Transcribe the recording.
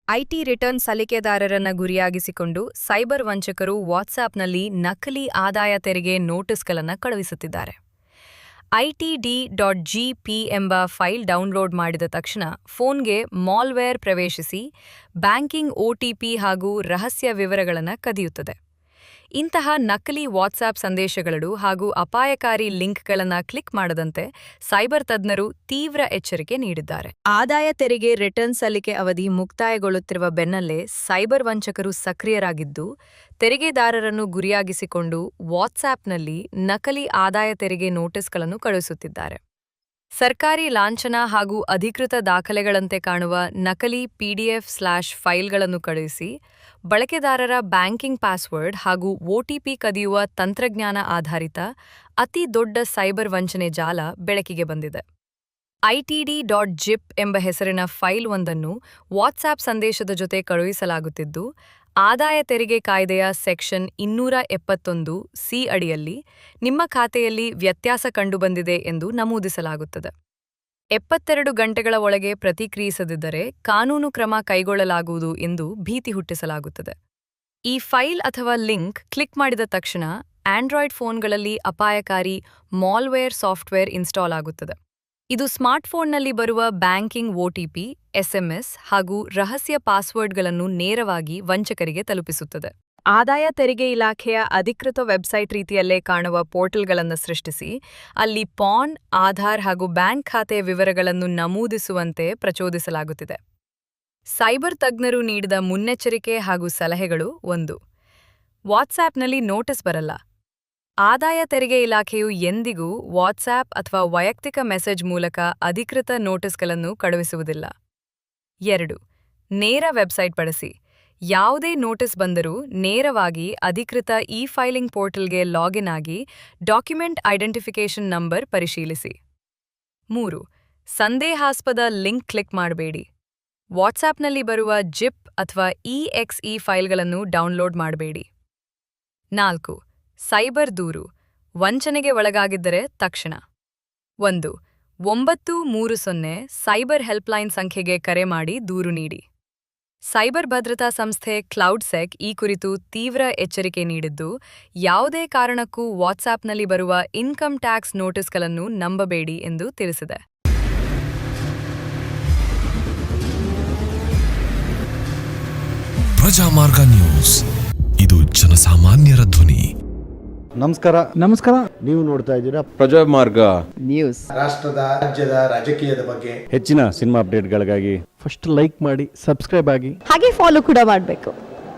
IT return ಸಲ್ಲಿಕೆದಾರರನ್ನ ಗುರಿಯಾಗಿಸಿಕೊಂಡು cyber ವಂಚಕರು ವಾಟ್ಸ್ಆಪ್ನಲ್ಲಿ ನಕಲಿ ಆದಾಯ ತೆರಿಗೆ ನೋಟಿಸ್ಗಳನ್ನು ಕಳುಹಿಸುತ್ತಿದ್ದಾರೆ. ITD.gp ಎಂಬ ಫೈಲ್ ಡೌನ್ಲೋಡ್ ಮಾಡಿದ ತಕ್ಷಣ ಫೋನ್ಗೆ ಮಾಲ್ವೇರ್ ಪ್ರವೇಶಿಸಿ ಬ್ಯಾಂಕಿಂಗ್ OTP ಹಾಗೂ ರಹಸ್ಯ ವಿವರಗಳನ್ನು ಕದಿಯುತ್ತದೆ. ಇಂತಹ ನಕಲಿ ವಾಟ್ಸ್ಆಪ್ ಸಂದೇಶಗಳು ಹಾಗೂ ಅಪಾಯಕಾರಿ ಲಿಂಕ್ಗಳನ್ನು ಕ್ಲಿಕ್ ಮಾಡದಂತೆ ಸೈಬರ್ ತಜ್ಞರು ತೀವ್ರ ಎಚ್ಚರಿಕೆ ನೀಡಿದ್ದಾರೆ. ಆದಾಯ ತೆರಿಗೆ ರಿಟರ್ನ್ ಸಲ್ಲಿಕೆ ಅವಧಿ ಮುಕ್ತಾಯಗೊಳ್ಳುತ್ತಿರುವ ಬೆನ್ನಲ್ಲೇ ಸೈಬರ್ ವಂಚಕರು ಸಕ್ರಿಯರಾಗಿದ್ದು, ತೆರಿಗೆದಾರರನ್ನು ಗುರಿಯಾಗಿಸಿಕೊಂಡು ವಾಟ್ಸ್ಆಪ್ನಲ್ಲಿ ನಕಲಿ ಆದಾಯ ತೆರಿಗೆ ನೋಟಿಸ್ಗಳನ್ನು ಕಳುಹಿಸುತ್ತಿದ್ದಾರೆ. ಸರ್ಕಾರಿ ಲಾಂಛನ ಹಾಗೂ ಅಧಿಕೃತ ದಾಖಲೆಗಳಂತೆ ಕಾಣುವ ನಕಲಿ PDF/ಫೈಲ್ಗಳನ್ನು ಕಳುಹಿಸಿ ಬಳಕೆದಾರರ ಬ್ಯಾಂಕಿಂಗ್ ಪಾಸ್ವರ್ಡ್ ಹಾಗೂ OTP ಕದಿಯುವ ತಂತ್ರಜ್ಞಾನ ಆಧಾರಿತ ಅತಿ ದೊಡ್ಡ ಸೈಬರ್ ವಂಚನೆ ಜಾಲ ಬೆಳಕಿಗೆ ಬಂದಿದೆ. ITD.gp ಎಂಬ ಹೆಸರಿನ ಫೈಲ್ ಒಂದನ್ನು ವಾಟ್ಸ್ಆಪ್ ಸಂದೇಶದ ಜೊತೆ ಕಳುಹಿಸಲಾಗುತ್ತಿದ್ದು, ಆದಾಯ ತೆರಿಗೆ ಕಾಯ್ದೆಯ ಸೆಕ್ಷನ್ 271(c) ಅಡಿಯಲ್ಲಿ ನಿಮ್ಮ ಖಾತೆಯಲ್ಲಿ ವ್ಯತ್ಯಾಸ ಕಂಡುಬಂದಿದೆ ಎಂದು ನಮೂದಿಸಲಾಗುತ್ತದೆ. 72 ಗಂಟೆಗಳ ಒಳಗೆ ಪ್ರತಿಕ್ರಿಯಿಸದಿದ್ದರೆ ಕಾನೂನು ಕ್ರಮ ಕೈಗೊಳ್ಳಲಾಗುವುದು ಎಂದು ಭೀತಿ ಹುಟ್ಟಿಸಲಾಗುತ್ತದೆ. ಈ ಫೈಲ್ ಅಥವಾ ಲಿಂಕ್ ಕ್ಲಿಕ್ ಮಾಡಿದ ತಕ್ಷಣ ಆಂಡ್ರಾಯ್ಡ್ ಫೋನ್ಗಳಲ್ಲಿ ಅಪಾಯಕಾರಿ ಮಾಲ್ವೇರ್ ಸಾಫ್ಟ್ವೇರ್ ಇನ್ಸ್ಟಾಲ್ ಆಗುತ್ತದೆ. ಇದು ಸ್ಮಾರ್ಟ್ಫೋನ್ನಲ್ಲಿ ಬರುವ ಬ್ಯಾಂಕಿಂಗ್ OTP, SMS ಹಾಗೂ ರಹಸ್ಯ ಪಾಸ್ವರ್ಡ್ಗಳನ್ನು ನೇರವಾಗಿ ವಂಚಕರಿಗೆ ತಲುಪಿಸುತ್ತದೆ. ಆದಾಯ ತೆರಿಗೆ ಇಲಾಖೆಯ ಅಧಿಕೃತ ವೆಬ್ಸೈಟ್ ರೀತಿಯಲ್ಲೇ ಕಾಣುವ ಪೋರ್ಟಲ್ಗಳನ್ನು ಸೃಷ್ಟಿಸಿ ಅಲ್ಲಿ ಪಾನ್, ಆಧಾರ್ ಹಾಗೂ ಬ್ಯಾಂಕ್ ಖಾತೆಯ ವಿವರಗಳನ್ನು ನಮೂದಿಸುವಂತೆ ಪ್ರಚೋದಿಸಲಾಗುತ್ತಿದೆ. ಸೈಬರ್ ತಜ್ಞರು ನೀಡಿದ ಮುನ್ನೆಚ್ಚರಿಕೆ ಹಾಗೂ ಸಲಹೆಗಳು: 1. ವಾಟ್ಸ್ಆಪ್ನಲ್ಲಿ ನೋಟಿಸ್ ಬರಲ್ಲ. ಆದಾಯ ತೆರಿಗೆ ಇಲಾಖೆಯು ಎಂದಿಗೂ ವಾಟ್ಸ್ಆಪ್ ಅಥವಾ ವೈಯಕ್ತಿಕ ಮೆಸೇಜ್ ಮೂಲಕ ಅಧಿಕೃತ ನೋಟಿಸ್ಗಳನ್ನು ಕಳುಹಿಸುವುದಿಲ್ಲ. 2. ನೇರ ವೆಬ್ಸೈಟ್ ಬಳಸಿ. ಯಾವುದೇ ನೋಟಿಸ್ ಬಂದರೂ ನೇರವಾಗಿ ಅಧಿಕೃತ ಇ-ಫೈಲಿಂಗ್ ಪೋರ್ಟಲ್ಗೆ ಲಾಗಿನ್ ಆಗಿ ಡಾಕ್ಯುಮೆಂಟ್ ಐಡೆಂಟಿಫಿಕೇಷನ್ ನಂಬರ್ ಪರಿಶೀಲಿಸಿ. 3. ಸಂದೇಹಾಸ್ಪದ ಲಿಂಕ್ ಕ್ಲಿಕ್ ಮಾಡಬೇಡಿ. ವಾಟ್ಸ್ಆಪ್ನಲ್ಲಿ ಬರುವ ಜಿಪ್ ಅಥವಾ EXE ಫೈಲ್ಗಳನ್ನು ಡೌನ್ಲೋಡ್ ಮಾಡಬೇಡಿ. 4. ಸೈಬರ್ ದೂರು. ವಂಚನೆಗೆ ಒಳಗಾಗಿದ್ದರೆ ತಕ್ಷಣ 1-930 ಸೈಬರ್ ಹೆಲ್ಪ್ಲೈನ್ ಸಂಖ್ಯೆಗೆ ಕರೆ ಮಾಡಿ ದೂರು ನೀಡಿ. ಸೈಬರ್ ಭದ್ರತಾ ಸಂಸ್ಥೆ ಕ್ಲೌಡ್ಸೆಕ್ ಈ ಕುರಿತು ತೀವ್ರ ಎಚ್ಚರಿಕೆ ನೀಡಿದ್ದು, ಯಾವುದೇ ಕಾರಣಕ್ಕೂ ವಾಟ್ಸ್ಆಪ್ನಲ್ಲಿ ಬರುವ ಇನ್ಕಮ್ ಟ್ಯಾಕ್ಸ್ ನೋಟಿಸ್ಗಳನ್ನು ನಂಬಬೇಡಿ ಎಂದು ತಿಳಿಸಿದೆ. ಪ್ರಜಾಮಾರ್ಗ ನ್ಯೂಸ್, ಇದು ಜನಸಾಮಾನ್ಯರ ಧ್ವನಿ. ನಮಸ್ಕಾರ. ನೀವು ನೋಡ್ತಾ ಇದ್ದೀರಾ ಪ್ರಜಾಮಾರ್ಗ ನ್ಯೂಸ್. ರಾಷ್ಟ್ರದ ರಾಜ್ಯದ ರಾಜಕೀಯದ ಬಗ್ಗೆ ಹೆಚ್ಚಿನ ಸಿನಿಮಾ ಅಪ್ಡೇಟ್ಗಳಿಗಾಗಿ ಫಸ್ಟ್ ಲೈಕ್ ಮಾಡಿ, ಸಬ್ಸ್ಕ್ರೈಬ್ ಆಗಿ, ಹಾಗೆ ಫಾಲೋ ಕೂಡ ಮಾಡಬೇಕು.